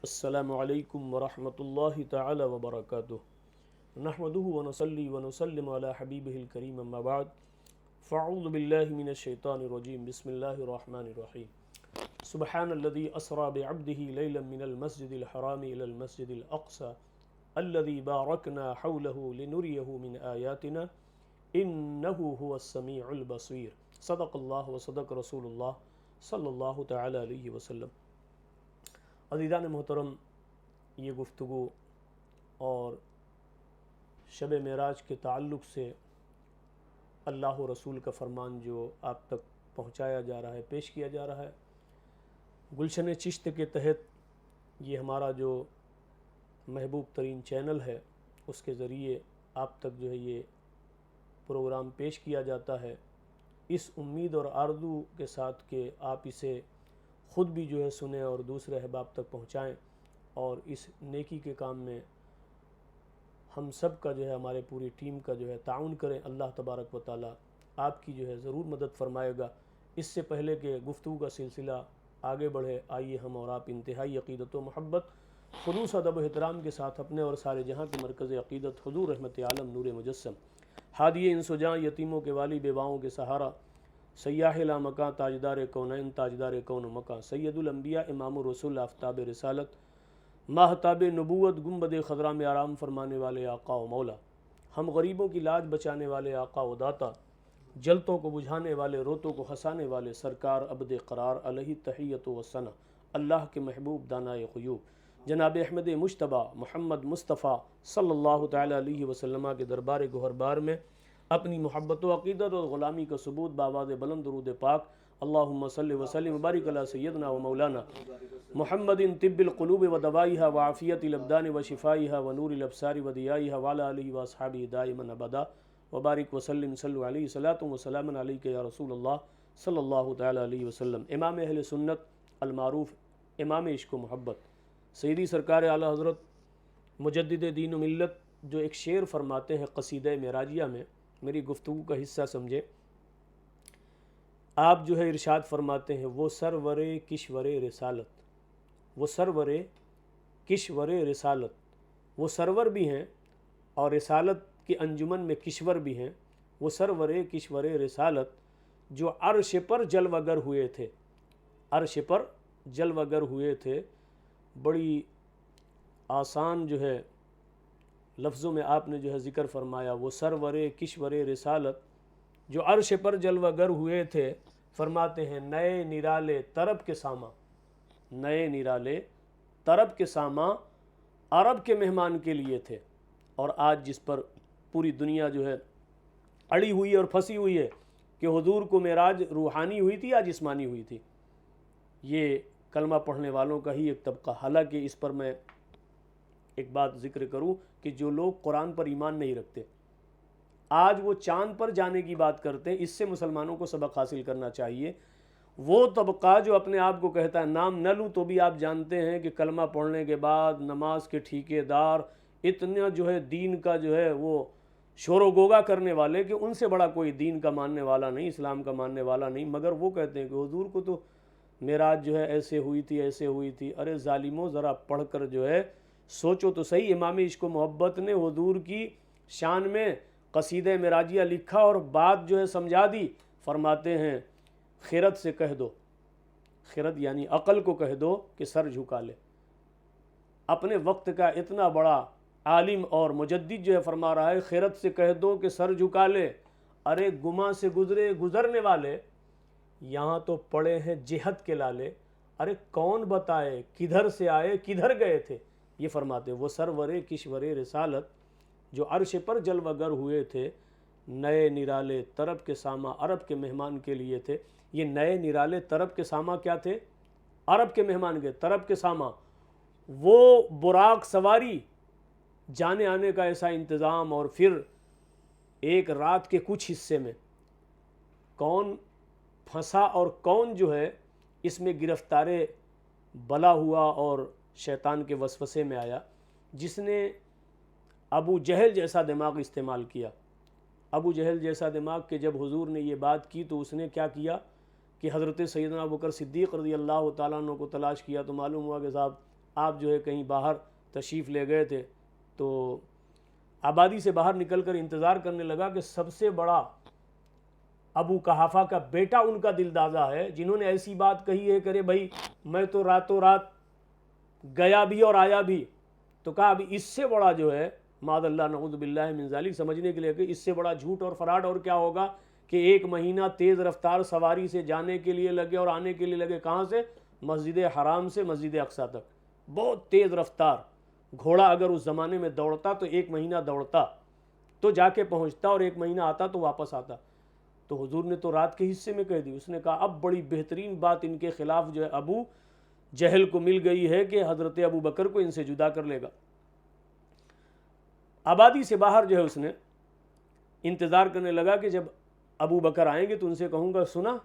السلام علیکم ورحمۃ اللہ تعالی وبرکاتہ نحمدہ ونصلی ونسلم علی حبیبہ الکریم اما بعد فاعوذ باللہ من الشیطان الرجیم بسم اللہ الرحمن الرحیم سبحان الذی اسری بعبدہ لیلا من المسجد الحرام الی المسجد الاقصى الذی بارکنا حولہ لنریہ من آیاتنا انہ هو السمیع البصیر صدق اللہ وصدق رسول اللہ صلی اللہ تعالی علیہ وسلم۔ عزیزان محترم، یہ گفتگو اور شب معراج کے تعلق سے اللہ و رسول کا فرمان جو آپ تک پہنچایا جا رہا ہے، پیش کیا جا رہا ہے، گلشن چشت کے تحت یہ ہمارا جو محبوب ترین چینل ہے اس کے ذریعے آپ تک جو ہے یہ پروگرام پیش کیا جاتا ہے، اس امید اور آرزو کے ساتھ کہ آپ اسے خود بھی جو ہے سنیں اور دوسرے احباب تک پہنچائیں، اور اس نیکی کے کام میں ہم سب کا جو ہے، ہمارے پوری ٹیم کا جو ہے تعاون کریں۔ اللہ تبارک و تعالی آپ کی جو ہے ضرور مدد فرمائے گا۔ اس سے پہلے کہ گفتگو کا سلسلہ آگے بڑھے، آئیے ہم اور آپ انتہائی عقیدت و محبت، خلوص ادب و احترام کے ساتھ اپنے اور سارے جہاں کے مرکز عقیدت حضور رحمت عالم نور مجسم، ہادی انس و جاں، یتیموں کے والی، بیواؤں کے سہارا، سیاح لا مکاں، تاجدار کونین، تاجدار کون و مکاں، سید الانبیاء، امام الرسول، آفتاب رسالت، ماہتاب نبوت، گنبد خضرا میں آرام فرمانے والے آقا و مولا، ہم غریبوں کی لاج بچانے والے آقا و داتا، جلتوں کو بجھانے والے، روتوں کو ہنسانے والے سرکار عبد قرار علیہ تحیت و ثنا، اللہ کے محبوب دانائے غیوب جناب احمد مجتبیٰ محمد مصطفیٰ صلی اللہ تعالی علیہ وسلم کے دربار گوہر بار میں اپنی محبت و عقیدت اور غلامی کا ثبوت بآواز بلند درود پاک اللہم صلی وسلم وبارک علی سیدنا و مولانا محمد طب القلوب و دوائها وعافیت الابدان و شفائها و نور الابصار و ضیائها وعلی آلہ و اصحابہ دائما ابدا وبارک وسلم صلو علیہ صلاۃ و سلام علیک یا رسول اللہ صلی اللہ تعالی علیہ وسلم۔ امام اہل سنت المعروف امام عشق و محبت سیدی سرکار اعلیٰ حضرت مجدد دین و ملت جو ایک شعر فرماتے ہیں قصیدہ معراجیہ میں، میری گفتگو کا حصہ سمجھے، آپ جو ہے ارشاد فرماتے ہیں وہ سرور کشور رسالت، وہ سرور کشور رسالت، وہ سرور بھی ہیں اور رسالت کے انجمن میں کشور بھی ہیں، وہ سرور کشور رسالت جو عرش پر جلوہ گر ہوئے تھے، عرش پر جلوہ گر ہوئے تھے۔ بڑی آسان جو ہے لفظوں میں آپ نے جو ہے ذکر فرمایا، وہ سرور کشور رسالت جو عرش پر جلوہ گر ہوئے تھے، فرماتے ہیں نئے نرالے طرب کے ساماں، نئے نرالے طرب کے ساماں عرب کے مہمان کے لیے تھے، اور آج جس پر پوری دنیا جو ہے اڑی ہوئی اور پھنسی ہوئی ہے کہ حضور کو معراج روحانی ہوئی تھی یا جسمانی ہوئی تھی، یہ کلمہ پڑھنے والوں کا ہی ایک طبقہ۔ حالانکہ اس پر میں ایک بات ذکر کروں کہ جو لوگ قرآن پر ایمان نہیں رکھتے، آج وہ چاند پر جانے کی بات کرتے ہیں، اس سے مسلمانوں کو سبق حاصل کرنا چاہیے۔ وہ طبقہ جو اپنے آپ کو کہتا ہے نام نہ لوں تو بھی آپ جانتے ہیں کہ کلمہ پڑھنے کے بعد نماز کے ٹھیکے دار اتنا جو ہے دین کا جو ہے وہ شور و گوگا کرنے والے کہ ان سے بڑا کوئی دین کا ماننے والا نہیں، اسلام کا ماننے والا نہیں، مگر وہ کہتے ہیں کہ حضور کو تو معراج جو ہے ایسے ہوئی تھی، ایسے ہوئی تھی۔ ارے ظالموں، ذرا پڑھ کر جو ہے سوچو تو صحیح۔ امام عشق و محبت نے حضور کی شان میں قصیدہ معراجیہ لکھا اور بات جو ہے سمجھا دی، فرماتے ہیں خرد سے کہہ دو، خرد یعنی عقل کو کہہ دو کہ سر جھکا لے۔ اپنے وقت کا اتنا بڑا عالم اور مجدد جو ہے فرما رہا ہے خرد سے کہہ دو کہ سر جھکا لے۔ ارے گماں سے گزرے گزرنے والے، یہاں تو پڑے ہیں جہت کے لالے، ارے کون بتائے کدھر سے آئے کدھر گئے تھے۔ یہ فرماتے وہ سرور کشور رسالت جو عرش پر جلوہ گر ہوئے تھے، نئے نرالے طرب کے ساماں عرب کے مہمان کے لیے تھے۔ یہ نئے نرالے طرب کے ساماں کیا تھے؟ عرب کے مہمان کے، طرب کے ساماں وہ براق سواری، جانے آنے کا ایسا انتظام، اور پھر ایک رات کے کچھ حصے میں کون پھنسا اور کون جو ہے اس میں گرفتار بلا ہوا اور شیطان کے وسوسے میں آیا، جس نے ابو جہل جیسا دماغ استعمال کیا۔ ابو جہل جیسا دماغ کہ جب حضور نے یہ بات کی تو اس نے کیا کیا کہ حضرت سیدنا ابوبکر صدیق رضی اللہ تعالیٰ عنہ کو تلاش کیا تو معلوم ہوا کہ صاحب آپ جو ہے کہیں باہر تشریف لے گئے تھے تو آبادی سے باہر نکل کر انتظار کرنے لگا کہ سب سے بڑا ابو قحافہ کا بیٹا ان کا دلدادہ ہے جنہوں نے ایسی بات کہی ہے کہ ارے بھائی میں تو راتوں رات گیا بھی اور آیا بھی. تو کہا ابھی اس سے بڑا جو ہے معاذ اللہ نعوذ باللہ من ذالک سمجھنے کے لیے کہ اس سے بڑا جھوٹ اور فراڈ اور کیا ہوگا کہ 1 مہینہ تیز رفتار سواری سے جانے کے لیے لگے اور آنے کے لیے لگے. کہاں سے؟ مسجد حرام سے مسجد اقصیٰ تک. بہت تیز رفتار گھوڑا اگر اس زمانے میں دوڑتا تو 1 مہینہ دوڑتا تو جا کے پہنچتا اور 1 مہینہ آتا تو واپس آتا. تو حضور نے تو رات کے حصے میں کہہ دی. اس نے کہا اب بڑی بہترین بات ان کے خلاف جو ہے ابو جہل کو مل گئی ہے کہ حضرت ابو بکر کو ان سے جدا کر لے گا. آبادی سے باہر جو ہے اس نے انتظار کرنے لگا کہ جب ابو بکر آئیں گے تو ان سے کہوں گا سنا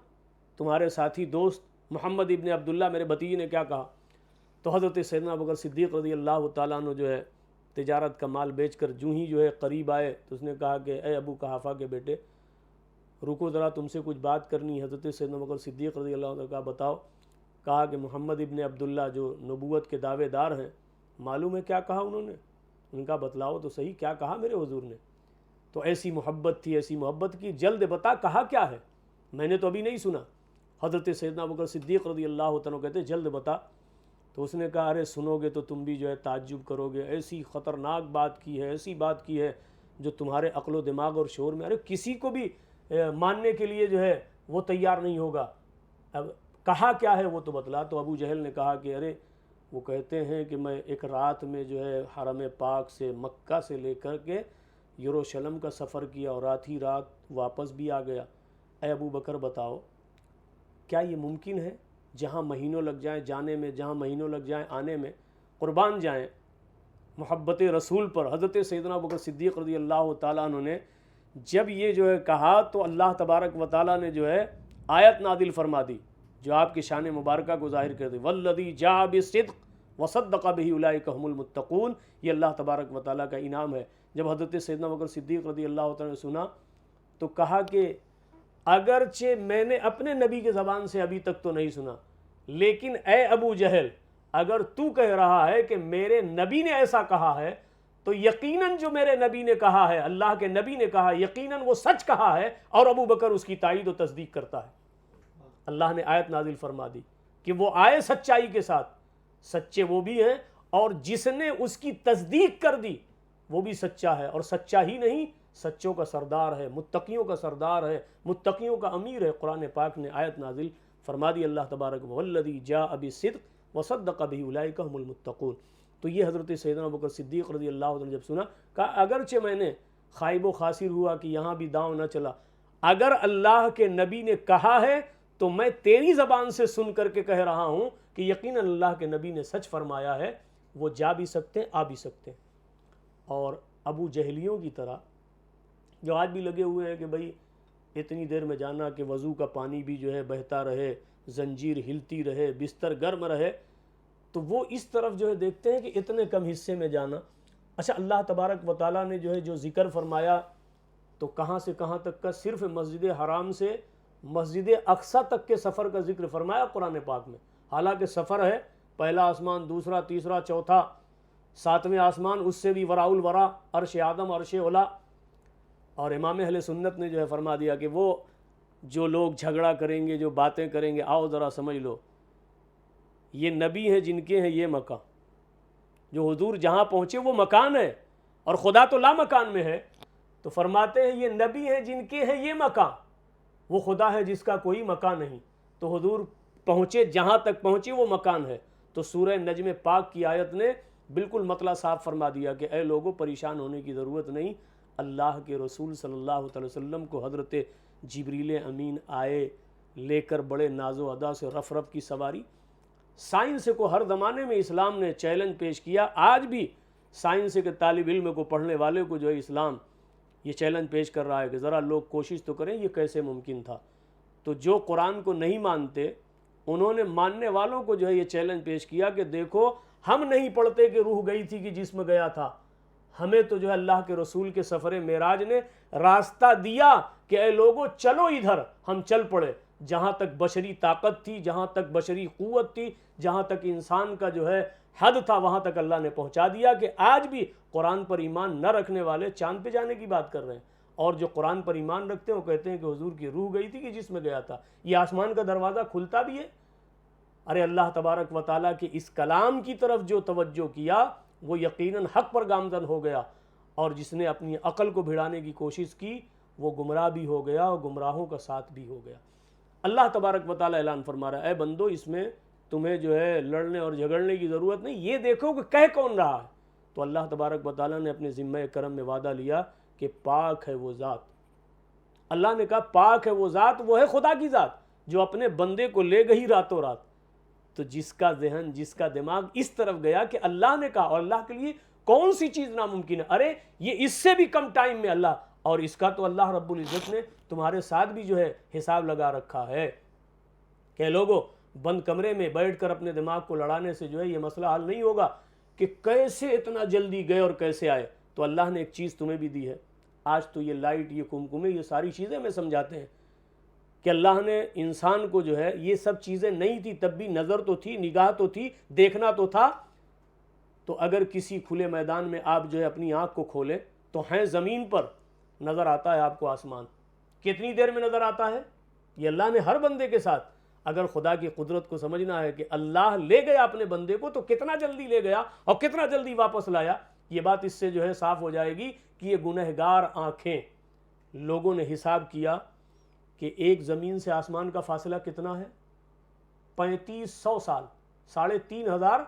تمہارے ساتھی دوست محمد ابن عبداللہ میرے بھتیجے نے کیا کہا. تو حضرت سیدنا ابو بکر صدیق رضی اللہ تعالیٰ عنہ جو ہے تجارت کا مال بیچ کر جو ہی جو ہے قریب آئے تو اس نے کہا کہ اے ابو قحافہ کے بیٹے رکو ذرا تم سے کچھ بات کرنی. حضرت سیدنا ابو بکر صدیق رضی اللہ عنہ کہا بتاؤ. کہا کہ محمد ابن عبداللہ جو نبوت کے دعوے دار ہیں معلوم ہے کیا کہا انہوں نے. ان کا بتلاؤ تو صحیح کیا کہا میرے حضور نے. تو ایسی محبت تھی ایسی محبت کی جلد بتا کہا کیا ہے میں نے تو ابھی نہیں سنا. حضرت سیدنا ابو بکر صدیق رضی اللہ عنہ کہتے جلد بتا. تو اس نے کہا ارے سنو گے تو تم بھی جو ہے تعجب کرو گے. ایسی خطرناک بات کی ہے ایسی بات کی ہے جو تمہارے عقل و دماغ اور شعور میں ارے کسی کو بھی ماننے کے لیے جو ہے وہ تیار نہیں ہوگا. اب کہا کیا ہے وہ تو بتلا. تو ابو جہل نے کہا کہ ارے وہ کہتے ہیں کہ میں ایک رات میں جو ہے حرم پاک سے مکہ سے لے کر کے یروشلم کا سفر کیا اور رات ہی رات واپس بھی آ گیا. اے ابو بکر بتاؤ کیا یہ ممکن ہے جہاں مہینوں لگ جائیں جانے میں جہاں مہینوں لگ جائیں آنے میں قربان جائیں محبت رسول پر. حضرت سیدنا ابو بکر صدیق رضی اللہ تعالیٰ عنہ نے جب یہ جو ہے کہا تو اللہ تبارک و تعالیٰ نے جو ہے آیت نازل فرما دی جو آپ کی شان مبارکہ کو ظاہر کر دی. والذی جاء بالصدق وصدق بہ اولئک هم المتقون. یہ اللہ تبارک و تعالیٰ کا انعام ہے. جب حضرت سیدنا ابو بکر صدیق رضی اللہ تعالیٰ نے سنا تو کہا کہ اگرچہ میں نے اپنے نبی کے زبان سے ابھی تک تو نہیں سنا لیکن اے ابو جہل اگر تو کہہ رہا ہے کہ میرے نبی نے ایسا کہا ہے تو یقیناً جو میرے نبی نے کہا ہے اللہ کے نبی نے کہا یقیناً وہ سچ کہا ہے اور ابو بکر اس کی تائید و تصدیق کرتا ہے. اللہ نے آیت نازل فرما دی کہ وہ آئے سچائی کے ساتھ. سچے وہ بھی ہیں اور جس نے اس کی تصدیق کر دی وہ بھی سچا ہے اور سچا ہی نہیں سچوں کا سردار ہے متقیوں کا سردار ہے متقیوں کا امیر ہے. قرآن پاک نے آیت نازل فرما دی اللہ تبارک والذی جاء بالصدق وصدق بہ اولئک هم المتقون. تو یہ حضرت سیدنا ابو بکر صدیق رضی اللہ عنہ جب سنا کہا اگرچہ میں نے خائب و خاسر ہوا کہ یہاں بھی داؤں نہ چلا اگر اللہ کے نبی نے کہا ہے تو میں تیری زبان سے سن کر کے کہہ رہا ہوں کہ یقیناً اللہ کے نبی نے سچ فرمایا ہے. وہ جا بھی سکتے ہیں آ بھی سکتے ہیں. اور ابو جہلیوں کی طرح جو آج بھی لگے ہوئے ہیں کہ بھائی اتنی دیر میں جانا کہ وضو کا پانی بھی جو ہے بہتا رہے زنجیر ہلتی رہے بستر گرم رہے تو وہ اس طرف جو ہے دیکھتے ہیں کہ اتنے کم حصے میں جانا. اچھا اللہ تبارک و تعالیٰ نے جو ہے جو ذکر فرمایا تو کہاں سے کہاں تک کا صرف مسجد حرام سے مسجد اقصیٰ تک کے سفر کا ذکر فرمایا قرآن پاک میں. حالانکہ سفر ہے پہلا آسمان دوسرا تیسرا چوتھا 7ویں آسمان اس سے بھی وراء الورا عرش آدم عرش اولا. اور امام اہل سنت نے جو ہے فرما دیا کہ وہ جو لوگ جھگڑا کریں گے جو باتیں کریں گے آؤ ذرا سمجھ لو یہ نبی ہیں جن کے ہیں یہ مکان جو حضور جہاں پہنچے وہ مکان ہے اور خدا تو لا مکان میں ہے. تو فرماتے ہیں یہ نبی ہیں جن کے ہیں یہ مکان وہ خدا ہے جس کا کوئی مکان نہیں. تو حضور پہنچے جہاں تک پہنچے وہ مکان ہے. تو سورہ نجم پاک کی آیت نے بالکل مطلع صاف فرما دیا کہ اے لوگوں پریشان ہونے کی ضرورت نہیں. اللہ کے رسول صلی اللہ علیہ وسلم کو حضرت جبریل امین آئے لے کر بڑے ناز و ادا سے رف رف کی سواری. سائنس کو ہر زمانے میں اسلام نے چیلنج پیش کیا. آج بھی سائنس کے طالب علم کو پڑھنے والے کو جو ہے اسلام یہ چیلنج پیش کر رہا ہے کہ ذرا لوگ کوشش تو کریں یہ کیسے ممکن تھا. تو جو قرآن کو نہیں مانتے انہوں نے ماننے والوں کو جو ہے یہ چیلنج پیش کیا کہ دیکھو ہم نہیں پڑھتے کہ روح گئی تھی کہ جسم گیا تھا. ہمیں تو جو ہے اللہ کے رسول کے سفر معراج نے راستہ دیا کہ اے لوگوں چلو ادھر. ہم چل پڑے. جہاں تک بشری طاقت تھی جہاں تک بشری قوت تھی جہاں تک انسان کا جو ہے حد تھا وہاں تک اللہ نے پہنچا دیا کہ آج بھی قرآن پر ایمان نہ رکھنے والے چاند پہ جانے کی بات کر رہے ہیں، اور جو قرآن پر ایمان رکھتے ہیں وہ کہتے ہیں کہ حضور کی روح گئی تھی کہ جس میں گیا تھا۔ یہ آسمان کا دروازہ کھلتا بھی ہے۔ ارے اللہ تبارک و تعالیٰ کے اس کلام کی طرف جو توجہ کیا وہ یقیناً حق پر گامزن ہو گیا، اور جس نے اپنی عقل کو بھڑانے کی کوشش کی وہ گمراہ بھی ہو گیا اور گمراہوں کا ساتھ بھی ہو گیا۔ اللہ تبارک و تعالیٰ اعلان فرما رہا ہے، اے بندو اس میں تمہیں جو ہے لڑنے اور جھگڑنے کی ضرورت نہیں، یہ دیکھو کہ کہہ کون رہا ہے۔ تو اللہ تبارک و تعالیٰ نے اپنے ذمہ کرم میں وعدہ لیا کہ پاک ہے وہ ذات۔ اللہ نے کہا پاک ہے وہ ذات، وہ ہے خدا کی ذات جو اپنے بندے کو لے گئی راتوں رات۔ تو جس کا ذہن، جس کا دماغ اس طرف گیا کہ اللہ نے کہا، اور اللہ کے لیے کون سی چیز ناممکن ہے، ارے یہ اس سے بھی کم ٹائم میں اللہ، اور اس کا تو اللہ رب العزت نے تمہارے ساتھ بھی جو ہے حساب لگا رکھا ہے کہ لوگوں بند کمرے میں بیٹھ کر اپنے دماغ کو لڑانے سے جو ہے یہ مسئلہ حل نہیں ہوگا کہ کیسے اتنا جلدی گئے اور کیسے آئے۔ تو اللہ نے ایک چیز تمہیں بھی دی ہے، آج تو یہ لائٹ، یہ کمکمے، یہ ساری چیزیں ہمیں سمجھاتے ہیں کہ اللہ نے انسان کو جو ہے یہ سب چیزیں نہیں تھی تب بھی نظر تو تھی، نگاہ تو تھی، دیکھنا تو تھا۔ تو اگر کسی کھلے میدان میں آپ جو ہے اپنی آنکھ کو کھولیں تو ہیں زمین پر، نظر آتا ہے آپ کو آسمان، کتنی دیر میں نظر آتا ہے؟ یہ اللہ نے ہر بندے کے ساتھ، اگر خدا کی قدرت کو سمجھنا ہے کہ اللہ لے گیا اپنے بندے کو تو کتنا جلدی لے گیا اور کتنا جلدی واپس لایا، یہ بات اس سے جو ہے صاف ہو جائے گی کہ یہ گنہگار آنکھیں۔ لوگوں نے حساب کیا کہ ایک زمین سے آسمان کا فاصلہ کتنا ہے؟ 3500 سال، 3500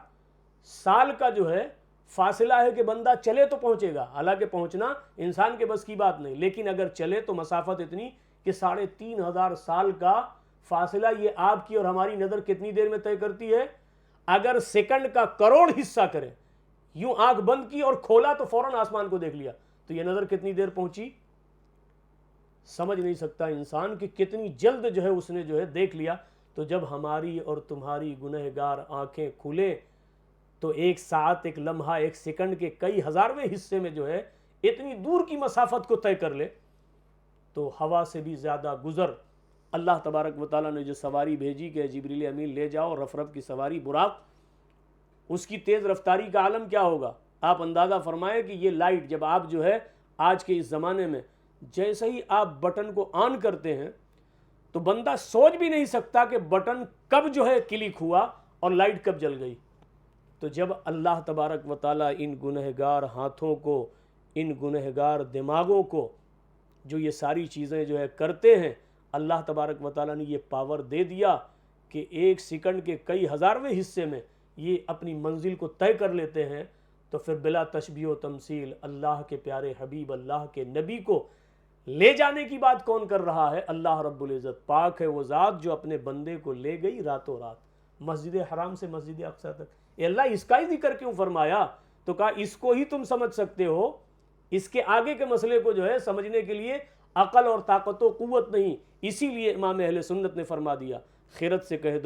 سال کا جو ہے فاصلہ ہے کہ بندہ چلے تو پہنچے گا، حالانکہ پہنچنا انسان کے بس کی بات نہیں، لیکن اگر چلے تو مسافت اتنی کہ 3500 سال کا فاصلہ یہ آپ کی اور ہماری نظر کتنی دیر میں طے کرتی ہے؟ اگر سیکنڈ کا کروڑ حصہ کریں، یوں آنکھ بند کی اور کھولا تو فوراً آسمان کو دیکھ لیا، تو یہ نظر کتنی دیر پہنچی؟ سمجھ نہیں سکتا انسان کہ کتنی جلد جو ہے اس نے جو ہے دیکھ لیا۔ تو جب ہماری اور تمہاری گنہگار آنکھیں کھلے تو ایک ساتھ، ایک لمحہ، ایک سیکنڈ کے کئی ہزارویں حصے میں جو ہے اتنی دور کی مسافت کو طے کر لے، تو ہوا سے بھی زیادہ گزر اللہ تبارک و تعالیٰ نے جو سواری بھیجی کہ جبریل امین لے جاؤ، رف رف کی سواری براق، اس کی تیز رفتاری کا عالم کیا ہوگا؟ آپ اندازہ فرمائیں کہ یہ لائٹ جب آپ جو ہے آج کے اس زمانے میں جیسے ہی آپ بٹن کو آن کرتے ہیں تو بندہ سوچ بھی نہیں سکتا کہ بٹن کب جو ہے کلک ہوا اور لائٹ کب جل گئی۔ تو جب اللہ تبارک و تعالیٰ ان گنہگار ہاتھوں کو، ان گنہگار دماغوں کو جو یہ ساری چیزیں جو ہے کرتے ہیں، اللہ تبارک و تعالیٰ نے یہ پاور دے دیا کہ ایک سیکنڈ کے کئی ہزارویں حصے میں یہ اپنی منزل کو طے کر لیتے ہیں، تو پھر بلا تشبیہ و تمثیل اللہ کے پیارے حبیب، اللہ کے نبی کو لے جانے کی بات کون کر رہا ہے؟ اللہ رب العزت۔ پاک ہے وہ ذات جو اپنے بندے کو لے گئی راتوں رات، مسجد حرام سے مسجد اقصیٰ تک۔ اے اللہ اس کا ہی ذکر کیوں فرمایا؟ تو کہا اس کو ہی تم سمجھ سکتے ہو، اس کے آگے کے مسئلے کو جو ہے سمجھنے کے لیے عقل اور طاقت و قوت نہیں۔ اسی لیے امام اہل سنت نے فرما دیا، خرد سے کہہ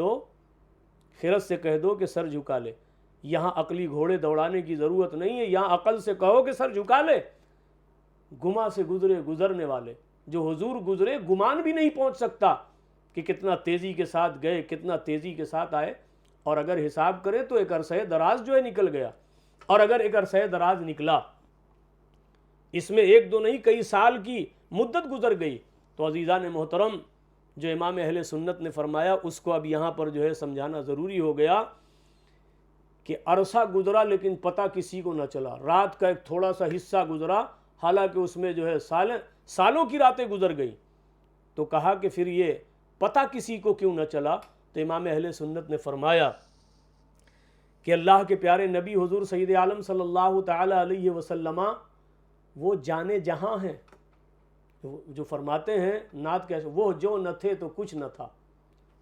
دو کہ سر جھکا لے۔ یہاں عقلی گھوڑے دوڑانے کی ضرورت نہیں ہے، یہاں عقل سے کہو کہ سر جھکا لے۔ گما سے گزرنے والے، جو حضور گزرے گمان بھی نہیں پہنچ سکتا کہ کتنا تیزی کے ساتھ گئے، کتنا تیزی کے ساتھ آئے، اور اگر حساب کرے تو ایک عرصہ دراز جو ہے نکل گیا، اور اگر ایک عرصہ دراز نکلا اس میں ایک دو نہیں کئی سال کی مدت گزر گئی، تو عزیزان محترم جو امام اہل سنت نے فرمایا اس کو اب یہاں پر جو ہے سمجھانا ضروری ہو گیا کہ عرصہ گزرا لیکن پتہ کسی کو نہ چلا، رات کا ایک تھوڑا سا حصہ گزرا حالانکہ اس میں جو ہے سالوں کی راتیں گزر گئی۔ تو کہا کہ پھر یہ پتہ کسی کو کیوں نہ چلا؟ تو امام اہل سنت نے فرمایا کہ اللہ کے پیارے نبی حضور سید عالم صلی اللہ تعالی علیہ وسلم وہ جانے جہاں ہیں، جو فرماتے ہیں نعت کیسے، وہ جو نہ تھے تو کچھ نہ تھا،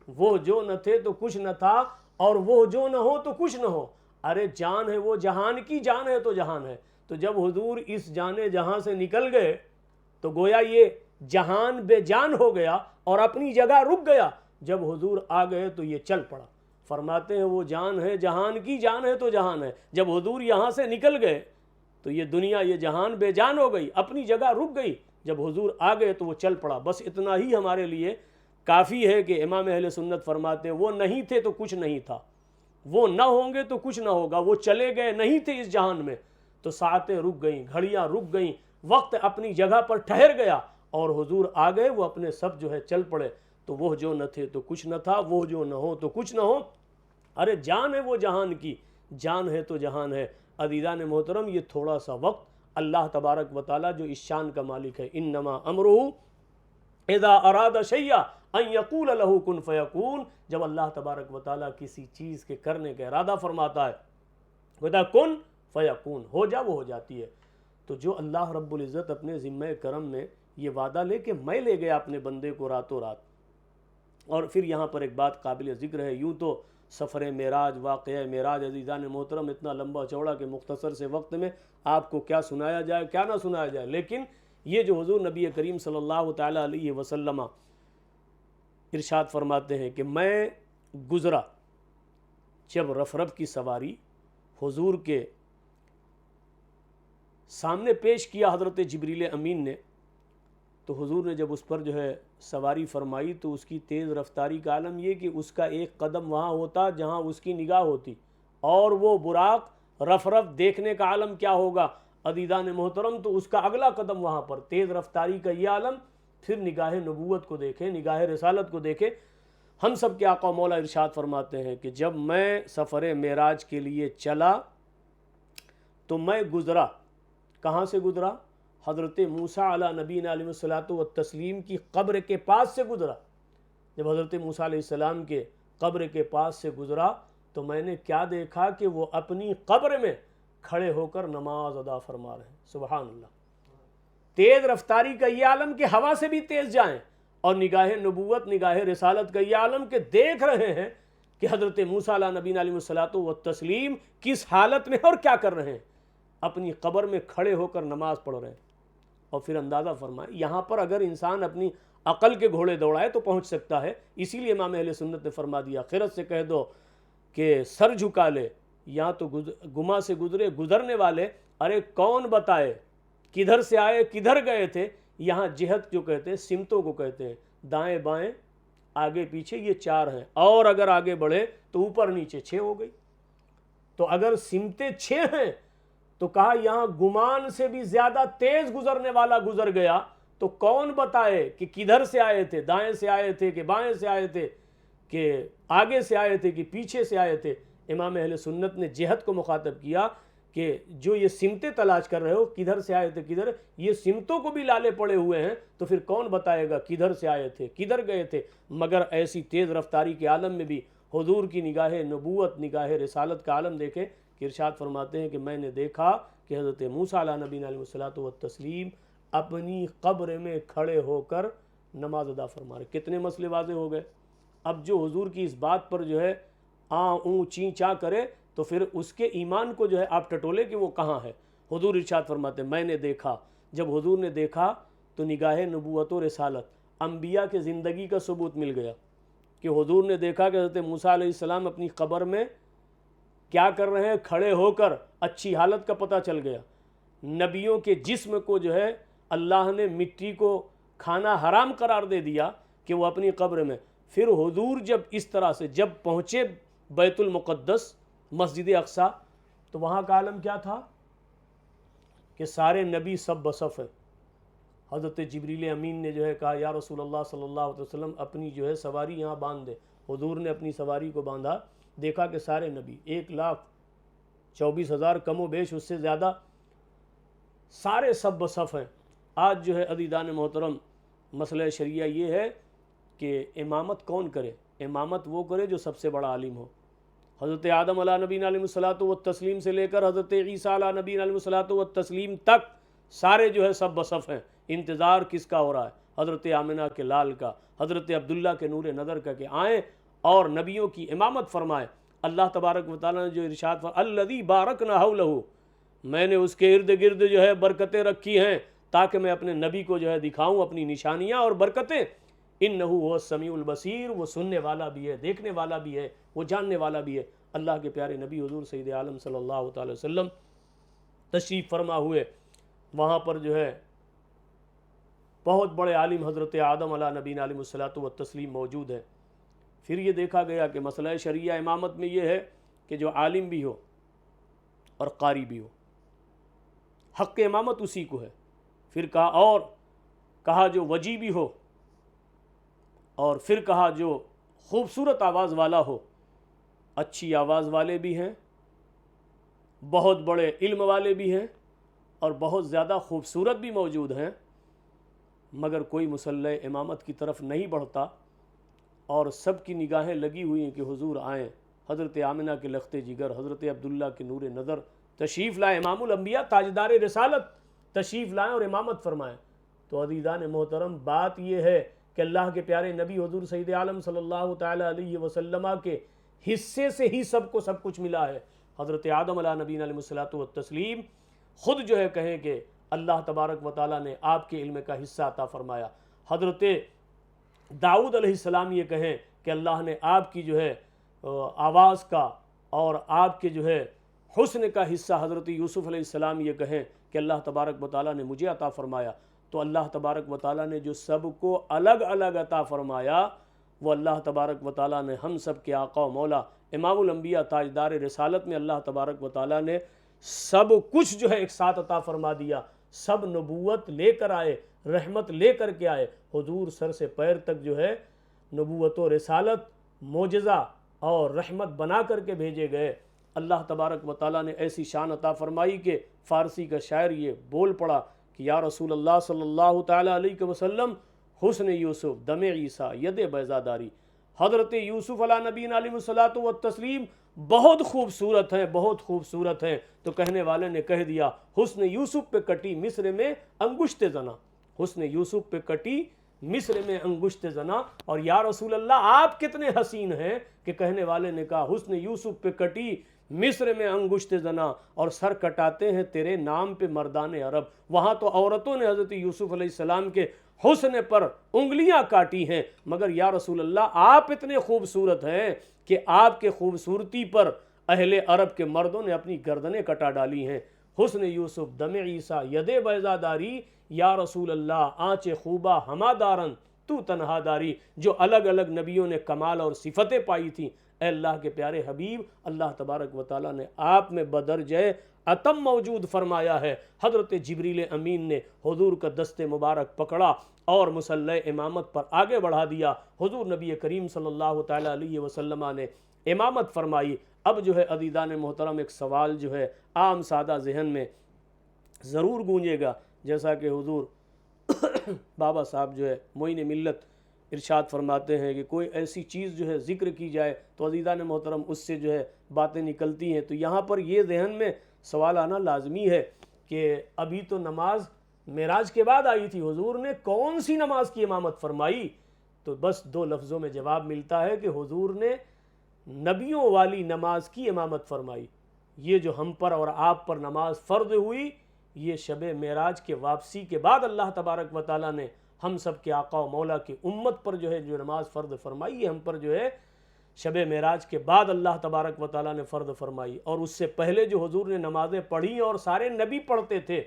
وہ جو نہ تھے تو کچھ نہ تھا، اور وہ جو نہ ہو تو کچھ نہ ہو۔ ارے جان ہے وہ جہان کی، جان ہے تو جہان ہے۔ تو جب حضور اس جانے جہاں سے نکل گئے تو گویا یہ جہان بے جان ہو گیا اور اپنی جگہ رک گیا۔ جب حضور آ گئے تو یہ چل پڑا۔ فرماتے ہیں وہ جان ہے جہان کی، جان ہے تو جہان ہے۔ جب حضور یہاں سے نکل گئے تو یہ دنیا، یہ جہان بے جان ہو گئی، اپنی جگہ رک گئی۔ جب حضور آ گئے تو وہ چل پڑا۔ بس اتنا ہی ہمارے لیے کافی ہے کہ امام اہل سنت فرماتے ہیں وہ نہیں تھے تو کچھ نہیں تھا، وہ نہ ہوں گے تو کچھ نہ ہوگا، وہ چلے گئے نہیں تھے اس جہان میں تو ساعتیں رک گئیں، گھڑیاں رک گئیں، وقت اپنی جگہ پر ٹھہر گیا اور حضور آ گئے، وہ اپنے سب جو ہے چل پڑے۔ تو وہ جو نہ تھے تو کچھ نہ تھا، وہ جو نہ ہو تو کچھ نہ ہو، ارے جان ہے وہ جہان کی، جان ہے تو جہان ہے۔ عزیزان محترم، یہ تھوڑا سا وقت اللہ تبارک و تعالیٰ جو اس شان کا مالک ہے، انما امرہ اذا اراد شیئا ان یقول له کن فیکون، جب اللہ تبارک و تعالیٰ کسی چیز کے کرنے کا ارادہ فرماتا ہے، کہتا کن فیکون، ہو جا، وہ ہو جاتی ہے۔ تو جو اللہ رب العزت اپنے ذمہ کرم میں یہ وعدہ لے کہ میں لے گیا اپنے بندے کو راتوں رات۔ اور پھر یہاں پر ایک بات قابل ذکر ہے، یوں تو سفر معراج، واقعہ معراج عزیزان محترم اتنا لمبا چوڑا کہ مختصر سے وقت میں آپ کو کیا سنایا جائے کیا نہ سنایا جائے، لیکن یہ جو حضور نبی کریم صلی اللہ تعالیٰ علیہ وسلم ارشاد فرماتے ہیں کہ میں گزرا جب رفرف کی سواری حضور کے سامنے پیش کیا حضرت جبریل امین نے، تو حضور نے جب اس پر جو ہے سواری فرمائی تو اس کی تیز رفتاری کا عالم یہ کہ اس کا ایک قدم وہاں ہوتا جہاں اس کی نگاہ ہوتی، اور وہ براق رفرف دیکھنے کا عالم کیا ہوگا عزیزان محترم، تو اس کا اگلا قدم وہاں پر تیز رفتاری کا یہ عالم، پھر نگاہ نبوت کو دیکھیں، نگاہ رسالت کو دیکھیں۔ ہم سب کے آقا مولا ارشاد فرماتے ہیں کہ جب میں سفر معراج کے لیے چلا تو میں گزرا، کہاں سے گزرا؟ حضرت موسیٰ علیہ نبینا علیہ الصلوۃ والتسلیم کی قبر کے پاس سے گزرا۔ جب حضرت موسیٰ علیہ السلام کے قبر کے پاس سے گزرا تو میں نے کیا دیکھا کہ وہ اپنی قبر میں کھڑے ہو کر نماز ادا فرما رہے ہیں۔ سبحان اللہ، تیز رفتاری کا یہ عالم کہ ہوا سے بھی تیز جائیں، اور نگاہ نبوت، نگاہ رسالت کا یہ عالم کہ دیکھ رہے ہیں کہ حضرت موسیٰ علیہ نبینا علیہ الصلوۃ والتسلیم کس حالت میں اور کیا کر رہے ہیں، اپنی قبر میں کھڑے ہو کر نماز پڑھ رہے ہیں۔ اور پھر اندازہ فرمائیں، یہاں پر اگر انسان اپنی عقل کے گھوڑے دوڑائے تو پہنچ سکتا ہے، اسی لیے امام اہل سنت نے فرما دیا خرد سے کہہ دو کہ سر جھکا لے، یا تو گما سے گزرے گزرنے والے، ارے کون بتائے کدھر سے آئے کدھر گئے تھے۔ یہاں جہت جو کہتے ہیں سمتوں کو کہتے ہیں، دائیں بائیں آگے پیچھے یہ چار ہیں، اور اگر آگے بڑھے تو اوپر نیچے 6 ہو گئی۔ تو اگر سمتیں 6 ہیں تو کہا یہاں گمان سے بھی زیادہ تیز گزرنے والا گزر گیا، تو کون بتائے کہ کدھر سے آئے تھے، دائیں سے آئے تھے کہ بائیں سے آئے تھے، کہ آگے سے آئے تھے کہ پیچھے سے آئے تھے۔ امام اہل سنت نے جہت کو مخاطب کیا کہ جو یہ سمتیں تلاش کر رہے ہو کدھر سے آئے تھے کدھر، یہ سمتوں کو بھی لالے پڑے ہوئے ہیں، تو پھر کون بتائے گا کدھر سے آئے تھے کدھر گئے تھے۔ مگر ایسی تیز رفتاری کے عالم میں بھی حضور کی نگاہ نبوت، نگاہ رسالت کا عالم دیکھیں کہ ارشاد فرماتے ہیں کہ میں نے دیکھا کہ حضرت موسیٰ علیہ نبینا علیہ الصلوۃ والتسلیم اپنی قبر میں کھڑے ہو کر نماز ادا فرما رہے۔ کتنے مسئلے واضح ہو گئے۔ اب جو حضور کی اس بات پر جو ہے اون چیں چاں کرے تو پھر اس کے ایمان کو جو ہے آپ ٹٹولے کہ وہ کہاں ہے۔ حضور ارشاد فرماتے ہیں میں نے دیکھا، جب حضور نے دیکھا تو نگاہ نبوت و رسالت، انبیاء کے زندگی کا ثبوت مل گیا کہ حضور نے دیکھا کہ حضرت موسیٰ علیہ السلام اپنی قبر میں کیا کر رہے ہیں، کھڑے ہو کر، اچھی حالت کا پتہ چل گیا۔ نبیوں کے جسم کو جو ہے اللہ نے مٹی کو کھانا حرام قرار دے دیا کہ وہ اپنی قبر میں۔ پھر حضور جب اس طرح سے جب پہنچے بیت المقدس، مسجد اقصیٰ، تو وہاں کا عالم کیا تھا کہ سارے نبی سب بصف ہیں۔ حضرت جبریل امین نے جو ہے کہا یا رسول اللہ صلی اللہ علیہ وسلم اپنی جو ہے سواری یہاں باندھ دے۔ حضور نے اپنی سواری کو باندھا، دیکھا کہ سارے نبی 1,24,000 کم و بیش، اس سے زیادہ، سارے سب بصف ہیں۔ آج جو ہے عزیزان محترم مسئلہ شریعہ یہ ہے کہ امامت کون کرے؟ امامت وہ کرے جو سب سے بڑا عالم ہو۔ حضرت آدم علیہ نبینا علیہ الصلوۃ والتسلیم سے لے کر حضرت عیسیٰ علیہ نبینا علیہ الصلوۃ والتسلیم تک سارے جو ہے سب بصف ہیں۔ انتظار کس کا ہو رہا ہے؟ حضرت آمنہ کے لال کا، حضرت عبداللہ کے نور نظر کا، کہ آئیں اور نبیوں کی امامت فرمائے۔ اللہ تبارک و تعالیٰ نے جو ارشاد فرمایا الذی بارکنا حولہ، میں نے اس کے ارد گرد جو ہے برکتیں رکھی ہیں تاکہ میں اپنے نبی کو جو ہے دکھاؤں اپنی نشانیاں اور برکتیں۔ انہ هو السمیع البصیر، وہ سننے والا بھی ہے، دیکھنے والا بھی ہے، وہ جاننے والا بھی ہے۔ اللہ کے پیارے نبی حضور سید عالم صلی اللہ تعالی وسلم تشریف فرما ہوئے، وہاں پر جو ہے بہت بڑے عالم حضرت آدم علیہ نبینا علیہ الصلوۃ والتسلیم موجود ہیں۔ پھر یہ دیکھا گیا کہ مسئلہ شریعہ امامت میں یہ ہے کہ جو عالم بھی ہو اور قاری بھی ہو، حق امامت اسی کو ہے۔ پھر کہا جو وجی بھی ہو، اور پھر کہا جو خوبصورت آواز والا ہو۔ اچھی آواز والے بھی ہیں، بہت بڑے علم والے بھی ہیں، اور بہت زیادہ خوبصورت بھی موجود ہیں، مگر کوئی مصلح امامت کی طرف نہیں بڑھتا، اور سب کی نگاہیں لگی ہوئی ہیں کہ حضور آئیں۔ حضرت آمنہ کے لخت جگر، حضرت عبداللہ کے نور نظر تشریف لائیں، امام الانبیاء تاجدار رسالت تشریف لائیں اور امامت فرمائیں۔ تو عزیزان محترم، بات یہ ہے کہ اللہ کے پیارے نبی حضور سید عالم صلی اللہ تعالیٰ علیہ وسلم کے حصے سے ہی سب کو سب کچھ ملا ہے۔ حضرت آدم علیہ نبینا علیہ الصلوۃ والتسلیم خود جو ہے کہیں کہ اللہ تبارک و تعالیٰ نے آپ کے علم کا حصہ عطا فرمایا۔ حضرت داؤد علیہ السلام یہ کہیں کہ اللہ نے آپ کی جو ہے آواز کا اور آپ کے جو ہے حسن کا حصہ، حضرت یوسف علیہ السلام یہ کہیں کہ اللہ تبارک و تعالیٰ نے مجھے عطا فرمایا۔ تو اللہ تبارک و تعالیٰ نے جو سب کو الگ الگ عطا فرمایا، وہ اللہ تبارک و تعالیٰ نے ہم سب کے آقا و مولا امام الانبیاء تاجدار رسالت میں اللہ تبارک و تعالیٰ نے سب کچھ جو ہے ایک ساتھ عطا فرما دیا۔ سب نبوت لے کر آئے، رحمت لے کر کے آئے۔ حضور سر سے پیر تک جو ہے نبوت و رسالت معجزہ اور رحمت بنا کر کے بھیجے گئے۔ اللہ تبارک و تعالیٰ نے ایسی شان عطا فرمائی کہ فارسی کا شاعر یہ بول پڑا کہ یا رسول اللہ صلی اللہ تعالیٰ علیہ وسلم، حسن یوسف دم عیسیٰ ید بیضاداری۔ حضرت یوسف علیہ نبینا علیہ الصلوۃ والتسلیم بہت خوبصورت ہیں، بہت خوبصورت ہیں۔ تو کہنے والے نے کہہ دیا حسن یوسف پہ کٹی مصر میں انگشت زنا، حسن یوسف پہ کٹی مصر میں انگشت زنا۔ اور یا رسول اللہ آپ کتنے حسین ہیں کہ کہنے والے نے کہا حسن یوسف پہ کٹی مصر میں انگشت زنا، اور سر کٹاتے ہیں تیرے نام پہ مردان عرب۔ وہاں تو عورتوں نے حضرت یوسف علیہ السلام کے حسن پر انگلیاں کاٹی ہیں، مگر یا رسول اللہ آپ اتنے خوبصورت ہیں کہ آپ کے خوبصورتی پر اہل عرب کے مردوں نے اپنی گردنیں کٹا ڈالی ہیں۔ حسن یوسف دم عیسیٰ ید بیضاداری، یا رسول اللہ آنچ خوبہ ہما دارن تو تنہا داری۔ جو الگ الگ نبیوں نے کمال اور صفتیں پائی تھیں، اے اللہ کے پیارے حبیب، اللہ تبارک و تعالیٰ نے آپ میں بدرجہ اتم موجود فرمایا ہے۔ حضرت جبریل امین نے حضور کا دست مبارک پکڑا اور مصلی امامت پر آگے بڑھا دیا۔ حضور نبی کریم صلی اللہ تعالیٰ علیہ وسلم نے امامت فرمائی۔ اب جو ہے عزیزان محترم ایک سوال جو ہے عام سادہ ذہن میں ضرور گونجے گا، جیسا کہ حضور بابا صاحب جو ہے معین ملت ارشاد فرماتے ہیں کہ کوئی ایسی چیز جو ہے ذکر کی جائے تو عزیزان محترم اس سے جو ہے باتیں نکلتی ہیں۔ تو یہاں پر یہ ذہن میں سوال آنا لازمی ہے کہ ابھی تو نماز معراج کے بعد آئی تھی، حضور نے کون سی نماز کی امامت فرمائی؟ تو بس دو لفظوں میں جواب ملتا ہے کہ حضور نے نبیوں والی نماز کی امامت فرمائی۔ یہ جو ہم پر اور آپ پر نماز فرض ہوئی، یہ شب معراج کے واپسی کے بعد اللہ تبارک و تعالیٰ نے ہم سب کے آقا و مولا کی امت پر جو ہے جو نماز فرض فرمائی ہے، ہم پر جو ہے شب معراج کے بعد اللہ تبارک و تعالیٰ نے فرض فرمائی۔ اور اس سے پہلے جو حضور نے نمازیں پڑھی اور سارے نبی پڑھتے تھے،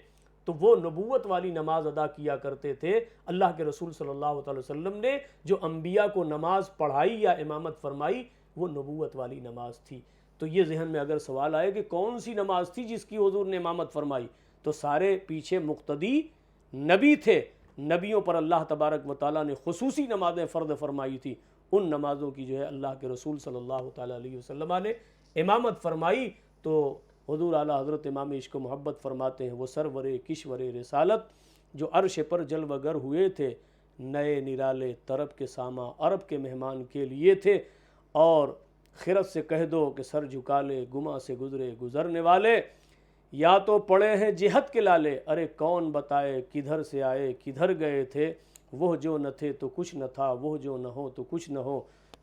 تو وہ نبوت والی نماز ادا کیا کرتے تھے۔ اللہ کے رسول صلی اللہ علیہ وسلم نے جو انبیاء کو نماز پڑھائی یا امامت فرمائی، وہ نبوت والی نماز تھی۔ تو یہ ذہن میں اگر سوال آئے کہ کون سی نماز تھی جس کی حضور نے امامت فرمائی، تو سارے پیچھے مقتدی نبی تھے، نبیوں پر اللہ تبارک و تعالیٰ نے خصوصی نمازیں فرض فرمائی تھی، ان نمازوں کی جو ہے اللہ کے رسول صلی اللہ تعالیٰ علیہ وسلم نے امامت فرمائی۔ تو حضور اعلیٰ حضرت امام عشق و محبت فرماتے ہیں وہ سرور کشور رسالت جو عرش پر جلوہ گر ہوئے تھے، نئے نرالے طرب کے ساما عرب کے مہمان کے لیے تھے، اور خرد سے کہہ دو کہ سر جھکا لے گما سے گزرے گزرنے والے، یا تو پڑے ہیں جہت کے لالے، ارے کون بتائے کدھر سے آئے کدھر گئے تھے، وہ جو نہ تھے تو کچھ نہ تھا، وہ جو نہ ہو تو کچھ نہ ہو،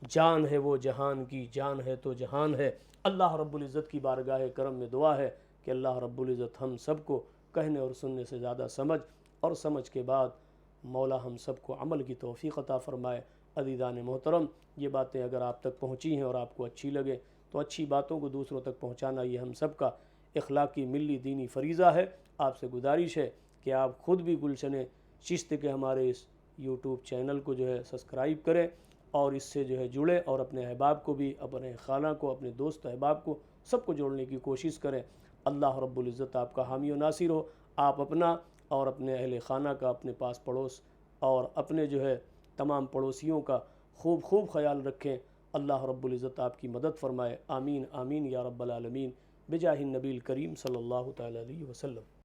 جان ہے وہ جہان کی، جان ہے تو جہان ہے۔ اللہ رب العزت کی بارگاہ کرم میں دعا ہے کہ اللہ رب العزت ہم سب کو کہنے اور سننے سے زیادہ سمجھ، اور سمجھ کے بعد مولا ہم سب کو عمل کی توفیق عطا فرمائے۔ عزیزان محترم، یہ باتیں اگر آپ تک پہنچی ہیں اور آپ کو اچھی لگے تو اچھی باتوں کو دوسروں تک پہنچانا یہ ہم سب کا اخلاقی ملی دینی فریضہ ہے۔ آپ سے گزارش ہے کہ آپ خود بھی گلشن چشت کے ہمارے اس یوٹیوب چینل کو جو ہے سبسکرائب کریں، اور اس سے جو ہے جڑے اور اپنے احباب کو بھی، اپنے خانہ کو، اپنے دوست احباب کو، سب کو جوڑنے کی کوشش کریں۔ اللہ رب العزت آپ کا حامی و ناصر ہو۔ آپ اپنا اور اپنے اہل خانہ کا، اپنے پاس پڑوس اور اپنے جو ہے تمام پڑوسیوں کا خوب خوب خیال رکھیں۔ اللہ رب العزت آپ کی مدد فرمائے۔ آمین آمین یا رب العالمین، بجاہ النبی الکریم صلی اللہ تعالی علیہ وسلم۔